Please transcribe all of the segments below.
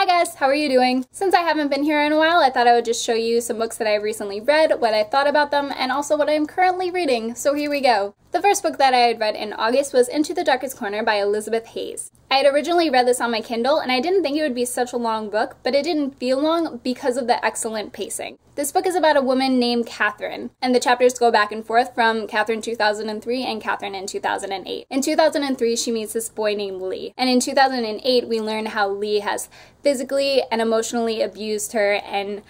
Hi guys, how are you doing? Since I haven't been here in a while, I thought I would just show you some books that I recently read, what I thought about them, and also what I'm currently reading, so here we go. The first book that I had read in August was Into the Darkest Corner by Elizabeth Hayes. I had originally read this on my Kindle, and I didn't think it would be such a long book, but it didn't feel long because of the excellent pacing. This book is about a woman named Catherine, and the chapters go back and forth from Catherine 2003 and Catherine in 2008. In 2003, she meets this boy named Lee, and in 2008, we learn how Lee has physically and emotionally abused her and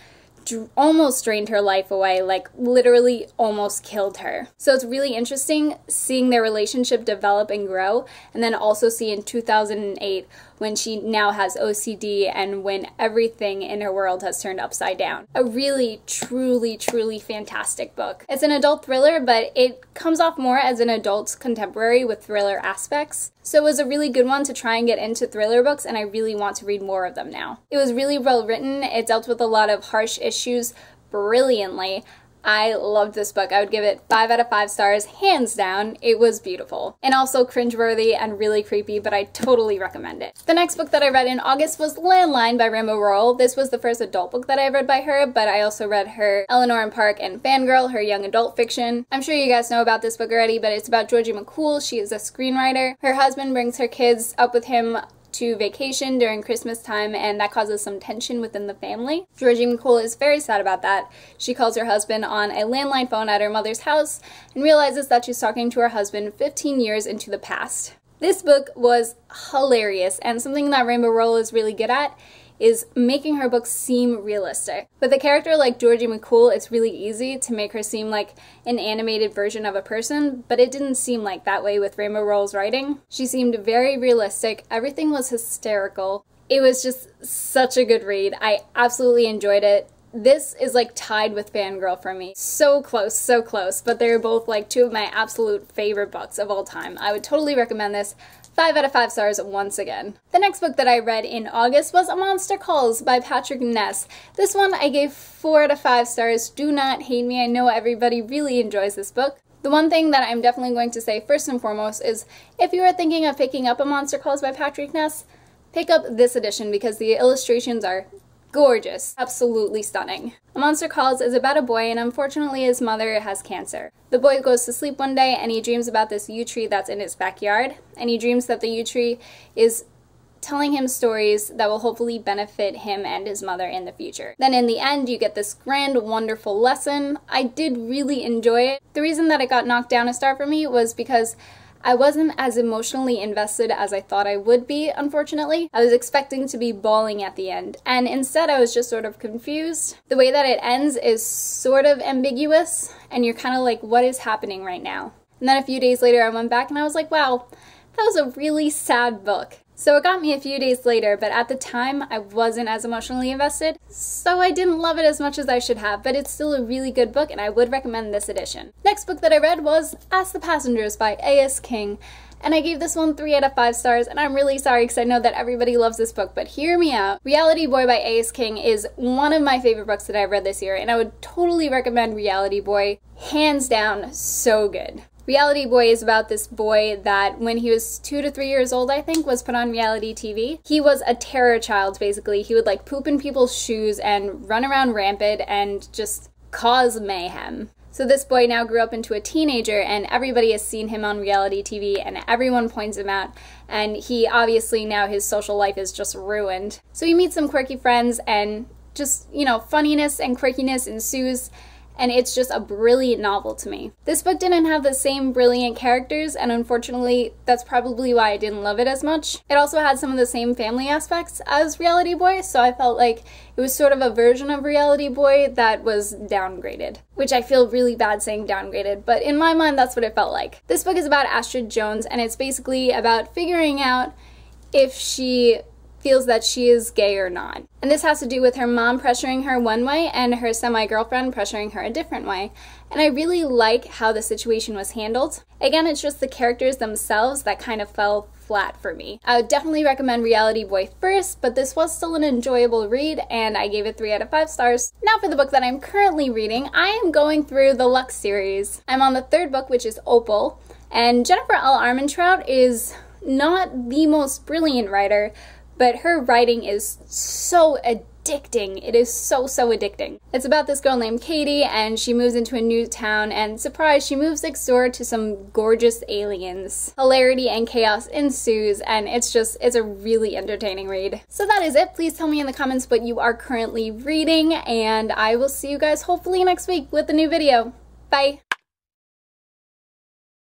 almost drained her life away, like literally almost killed her. So it's really interesting seeing their relationship develop and grow, and then also see in 2008 when she now has OCD and when everything in her world has turned upside down. A really, truly fantastic book. It's an adult thriller, but it comes off more as an adult contemporary with thriller aspects. So it was a really good one to try and get into thriller books, and I really want to read more of them now. It was really well written. It dealt with a lot of harsh issues brilliantly. I loved this book. I would give it 5 out of 5 stars, hands down. It was beautiful. And also cringeworthy and really creepy, but I totally recommend it. The next book that I read in August was Landline by Rainbow Rowell. This was the first adult book that I read by her, but I also read her Eleanor and Park and Fangirl, her young adult fiction. I'm sure you guys know about this book already, but it's about Georgie McCool. She is a screenwriter. Her husband brings her kids up with him to vacation during Christmas time, and that causes some tension within the family. Georgie McCool is very sad about that. She calls her husband on a landline phone at her mother's house and realizes that she's talking to her husband 15 years into the past. This book was hilarious, and something that Rainbow Rowell is really good at is making her books seem realistic. With a character like Georgie McCool, it's really easy to make her seem like an animated version of a person, but it didn't seem like that way with Rainbow Rowell's writing. She seemed very realistic. Everything was hysterical. It was just such a good read. I absolutely enjoyed it. This is like tied with Fangirl for me. So close, but they're both like two of my absolute favorite books of all time. I would totally recommend this. 5 out of 5 stars once again. The next book that I read in August was A Monster Calls by Patrick Ness. This one I gave 4 out of 5 stars. Do not hate me. I know everybody really enjoys this book. The one thing that I'm definitely going to say first and foremost is if you are thinking of picking up A Monster Calls by Patrick Ness, pick up this edition because the illustrations are gorgeous. Absolutely stunning. A Monster Calls is about a boy, and unfortunately his mother has cancer. The boy goes to sleep one day and he dreams about this yew tree that's in his backyard, and he dreams that the yew tree is telling him stories that will hopefully benefit him and his mother in the future. Then in the end, you get this grand, wonderful lesson. I did really enjoy it. The reason that it got knocked down a star for me was because I wasn't as emotionally invested as I thought I would be, unfortunately. I was expecting to be bawling at the end, and instead I was just sort of confused. The way that it ends is sort of ambiguous, and you're kind of like, what is happening right now? And then a few days later I went back and I was like, wow, that was a really sad book. So it got me a few days later, but at the time I wasn't as emotionally invested, so I didn't love it as much as I should have, but it's still a really good book and I would recommend this edition. Next book that I read was Ask the Passengers by A.S. King, and I gave this one 3 out of 5 stars, and I'm really sorry because I know that everybody loves this book, but hear me out. Reality Boy by A.S. King is one of my favorite books that I've read this year, and I would totally recommend Reality Boy. Hands down, so good. Reality Boy is about this boy that when he was 2 to 3 years old, I think, was put on reality TV. He was a terror child, basically. He would like poop in people's shoes and run around rampant and just cause mayhem. So this boy now grew up into a teenager, and everybody has seen him on reality TV and everyone points him out, and he obviously now his social life is just ruined. So he meets some quirky friends and just, you know, funniness and quirkiness ensues. And it's just a brilliant novel to me. This book didn't have the same brilliant characters, and unfortunately that's probably why I didn't love it as much. It also had some of the same family aspects as Reality Boy, so I felt like it was sort of a version of Reality Boy that was downgraded, which I feel really bad saying downgraded, but in my mind that's what it felt like. This book is about Astrid Jones, and it's basically about figuring out if she feels that she is gay or not. And this has to do with her mom pressuring her one way and her semi-girlfriend pressuring her a different way. And I really like how the situation was handled. Again, it's just the characters themselves that kind of fell flat for me. I would definitely recommend Reality Boy first, but this was still an enjoyable read, and I gave it 3 out of 5 stars. Now for the book that I'm currently reading, I am going through the Lux series. I'm on the 3rd book, which is Opal, and Jennifer L. Armentrout is not the most brilliant writer, but her writing is so addicting. It is so addicting. It's about this girl named Katie, and she moves into a new town, and surprise, she moves next door to some gorgeous aliens. Hilarity and chaos ensues, and it's a really entertaining read. So that is it. Please tell me in the comments what you are currently reading, and I will see you guys hopefully next week with a new video. Bye!